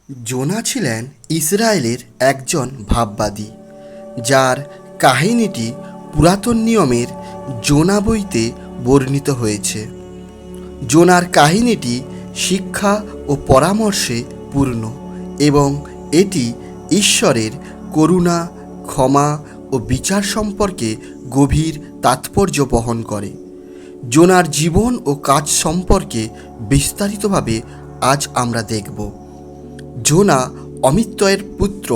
জোনা ছিলেন ইসরায়েলের একজন ভাববাদী, যার কাহিনীটি পুরাতন নিয়মের জোনা বইতে বর্ণিত হয়েছে। জোনার কাহিনীটি শিক্ষা ও পরামর্শে পূর্ণ এবং এটি ঈশ্বরের করুণা, ক্ষমা ও বিচার সম্পর্কে গভীর তাৎপর্য বহন করে। জোনার জীবন ও কাজ সম্পর্কে বিস্তারিতভাবে আজ আমরা দেখব। জোনা অমিত্তয়ের পুত্র,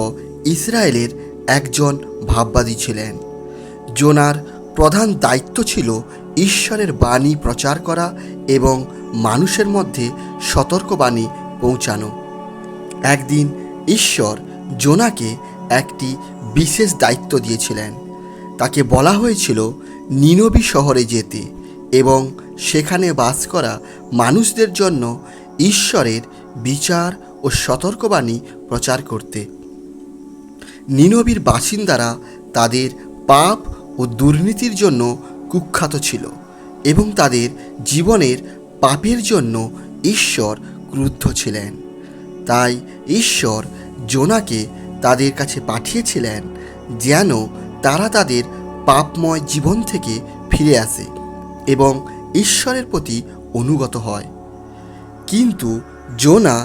ইসরায়েলের একজন ভাববাদী ছিলেন। জোনার প্রধান দায়িত্ব ছিল ঈশ্বরের বাণী প্রচার করা এবং মানুষের মধ্যে সতর্কবাণী পৌঁছানো। একদিন ঈশ্বর জোনাকে একটি বিশেষ দায়িত্ব দিয়েছিলেন। তাকে বলা হয়েছিল নিনবী শহরে যেতে এবং সেখানে বাস করা মানুষদের জন্য ঈশ্বরের বিচার ও সতর্কবাণী প্রচার করতে। নিনবীর বাসিন্দারা তাদের পাপ ও দুর্নীতির জন্য কুখ্যাত ছিল এবং তাদের জীবনের পাপের জন্য ঈশ্বর ক্রুদ্ধ ছিলেন। তাই ঈশ্বর জোনাকে তাদের কাছে পাঠিয়েছিলেন যেন তারা তাদের পাপময় জীবন থেকে ফিরে আসে এবং ঈশ্বরের প্রতি অনুগত হয়। কিন্তু জোনা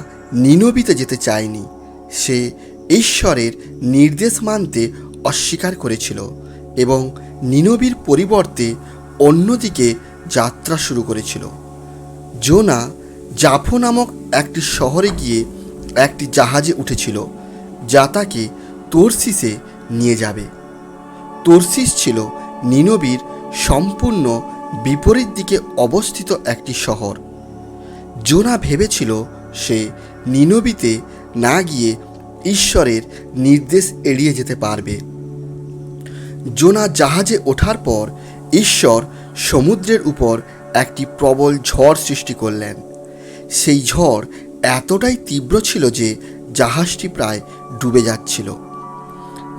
নিনবীতে যেতে চায়নি। সে ঈশ্বরের নির্দেশ মানতে অস্বীকার করেছিল এবং নিনবীর পরিবর্তে অন্যদিকে যাত্রা শুরু করেছিল। জোনা জাফো নামক একটি শহরে গিয়ে একটি জাহাজে উঠেছিল যা তাকে তর্সিসে নিয়ে যাবে। তর্সিস ছিল নিনবীর সম্পূর্ণ বিপরীত দিকে অবস্থিত একটি শহর। জোনা ভেবেছিল সে নিনবীতে না গিয়ে ঈশ্বরের নির্দেশ এড়িয়ে যেতে পারবে। জোনা জাহাজে ওঠার পর ঈশ্বর সমুদ্রের উপর একটি প্রবল ঝড় সৃষ্টি করলেন। সেই ঝড় এতটাই তীব্র ছিল যে জাহাজটি প্রায় ডুবে যাচ্ছিল।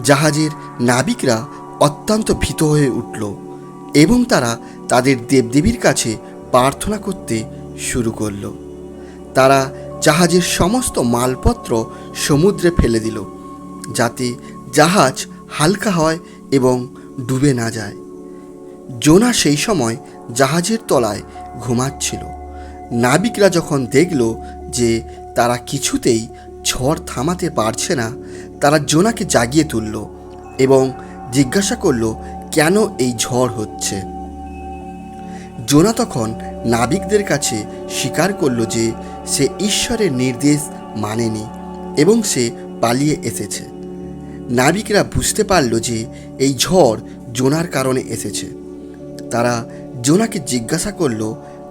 জাহাজের নাবিকরা অত্যন্ত ভীত হয়ে উঠল এবং তারা তাদের দেবদেবীর কাছে প্রার্থনা করতে শুরু করল। তারা জাহাজের সমস্ত মালপত্র সমুদ্রে ফেলে দিল যাতে জাহাজ হালকা হয় এবং ডুবে না যায়। জোনা সেই সময় জাহাজের তলায় ঘুমাচ্ছিল। নাবিকরা যখন দেখল যে তারা কিছুতেই ঝড় থামাতে পারছে না, তারা জোনাকে জাগিয়ে তুলল এবং জিজ্ঞাসা করল কেন এই ঝড় হচ্ছে। জোনা তখন নাবিকদের কাছে স্বীকার করল যে সে ঈশ্বরের নির্দেশ মানেনি এবং সে পালিয়ে এসেছে। নাবিকরা বুঝতে পারল যে এই ঝড় জোনার কারণে এসেছে। তারা জোনাকে জিজ্ঞাসা করল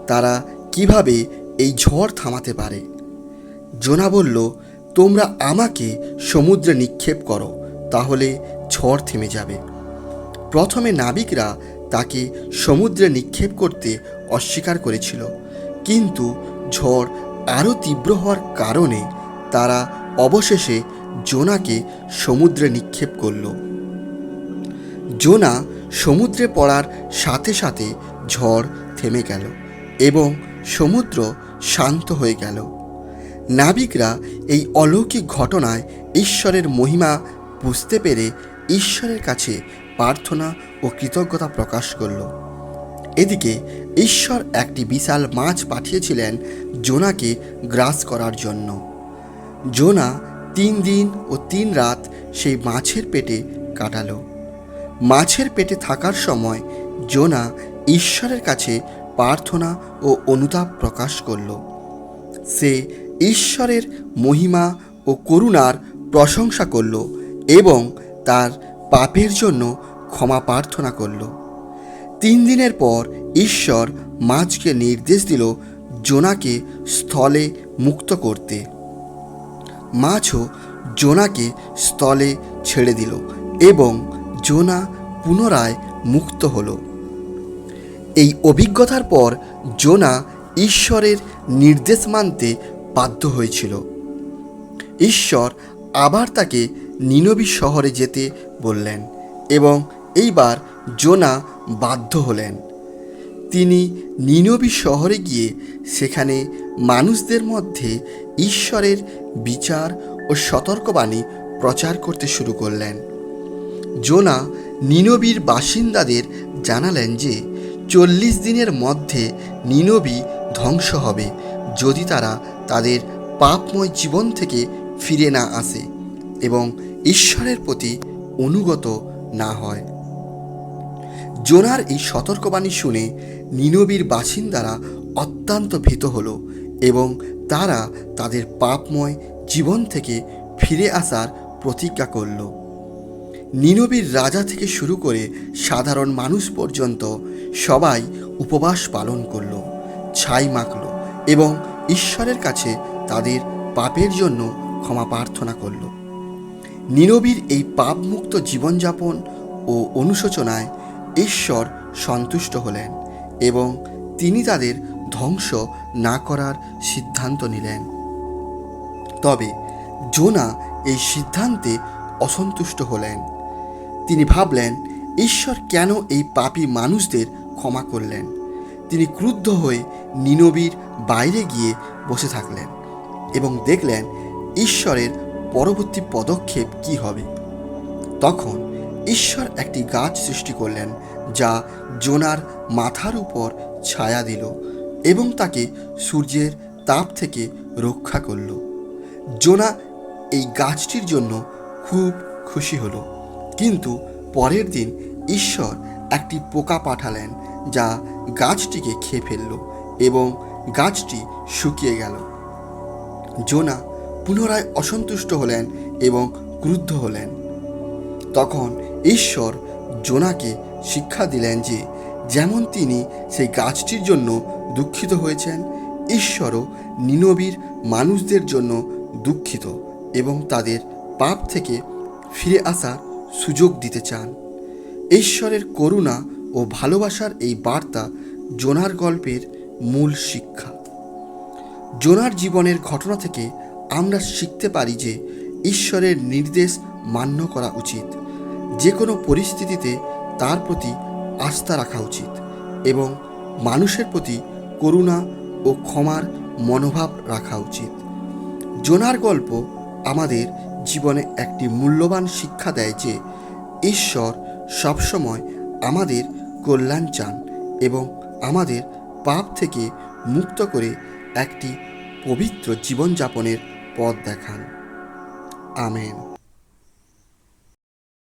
তারা কিভাবে এই ঝড় থামাতে পারে। জোনা বলল, তোমরা আমাকে সমুদ্রে নিক্ষেপ করো, তাহলে ঝড় থেমে যাবে। প্রথমে নাবিকরা তাকে সমুদ্রে নিক্ষেপ করতে অস্বীকার করেছিল, কিন্তু ঝড় আরও তীব্র হওয়ার কারণে তারা অবশেষে জোনাকে সমুদ্রে নিক্ষেপ করল। জোনা সমুদ্রে পড়ার সাথে সাথে ঝড় থেমে গেল এবং সমুদ্র শান্ত হয়ে গেল। নাবিকরা এই অলৌকিক ঘটনায় ঈশ্বরের মহিমা বুঝতে পেরে ঈশ্বরের কাছে প্রার্থনা ও কৃতজ্ঞতা প্রকাশ করল। এদিকে ঈশ্বর একটি বিশাল মাছ পাঠিয়েছিলেন জোনাকে গ্রাস করার জন্য। জোনা 3 দিন ও 3 রাত সেই মাছের পেটে কাটালো। মাছের পেটে থাকার সময় জোনা ঈশ্বরের কাছে প্রার্থনা ও অনুতাপ প্রকাশ করল। সে ঈশ্বরের মহিমা ও করুণার প্রশংসা করল এবং তার পাপের জন্য ক্ষমা প্রার্থনা করল। 3 দিনের পর ঈশ্বর মাছকে নির্দেশ দিল জোনাকে স্থলে মুক্ত করতে। মাছও জোনাকে স্থলে ছেড়ে দিল এবং জোনা পুনরায় মুক্ত হল। এই অভিজ্ঞতার পর জোনা ঈশ্বরের নির্দেশ মানতে বাধ্য হয়েছিল। ঈশ্বর আবার তাকে নিনবী শহরে যেতে বললেন এবং এইবার জোনা বাধ্য হলেন। তিনি নিনবী শহরে গিয়ে সেখানে মানুষদের মধ্যে ঈশ্বরের বিচার ও সতর্কবাণী প্রচার করতে শুরু করলেন। জোনা নিনবীর বাসিন্দাদের জানালেন যে 40 দিনের মধ্যে নিনবী ধ্বংস হবে যদি তারা তাদের পাপময় জীবন থেকে ফিরে না আসে এবং ঈশ্বরের প্রতি অনুগত না হয়। জোনার এই সতর্কবাণী শুনে নিনবীর বাসিন্দারা অত্যন্ত ভীত হলো এবং তারা তাদের পাপময় জীবন থেকে ফিরে আসার প্রতিজ্ঞা করল। নিনবীর রাজা থেকে শুরু করে সাধারণ মানুষ পর্যন্ত সবাই উপবাস পালন করল, ছাই মাখল এবং ঈশ্বরের কাছে তাদের পাপের জন্য ক্ষমা প্রার্থনা করল। নিনবীর এই পাপমুক্ত জীবনযাপন ও অনুশোচনায় ঈশ্বর সন্তুষ্ট হলেন এবং তিনি তাদের ধ্বংস না করার সিদ্ধান্ত নিলেন। তবে জোনা এই সিদ্ধান্তে অসন্তুষ্ট হলেন। তিনি ভাবলেন, ঈশ্বর কেন এই পাপী মানুষদের ক্ষমা করলেন? তিনি ক্রুদ্ধ হয়ে নিনবীর বাইরে গিয়ে বসে থাকলেন এবং দেখলেন ঈশ্বরের পরবর্তী পদক্ষেপ কি হবে। তখন ঈশ্বর একটি গাছ সৃষ্টি করলেন যা জোনার মাথার উপর ছায়া দিল এবং তাকে সূর্যের তাপ থেকে রক্ষা করল। জোনা এই গাছটির জন্য খুব খুশি হলো, কিন্তু পরের দিন ঈশ্বর একটি পোকা পাঠালেন যা গাছটিকে খেয়ে ফেলল এবং গাছটি শুকিয়ে গেল। জোনা পুনরায় অসন্তুষ্ট হলেন এবং ক্রুদ্ধ হলেন। তখন ঈশ্বর জোনাকে শিক্ষা দিলেন যে যেমন তিনি সেই গাছটির জন্য দুঃখিত হয়েছেন, ঈশ্বরও নিনবীর মানুষদের জন্য দুঃখিত এবং তাদের পাপ থেকে ফিরে আসার সুযোগ দিতে চান। ঈশ্বরের করুণা ও ভালোবাসার এই বার্তা জোনার গল্পের মূল শিক্ষা। জোনার জীবনের ঘটনা থেকে আমরা শিখতে পারি যে ঈশ্বরের নির্দেশ মান্য করা উচিত, যে কোনো পরিস্থিতিতে তার প্রতি আস্থা রাখা উচিত এবং মানুষের প্রতি করুণা ও ক্ষমার মনোভাব রাখা উচিত। জোনার গল্প আমাদের জীবনে একটি মূল্যবান শিক্ষা দেয় যে ঈশ্বর সবসময় আমাদের কল্যাণ চান এবং আমাদের পাপ থেকে মুক্ত করে একটি পবিত্র জীবনযাপনের পথ দেখান। আমেন।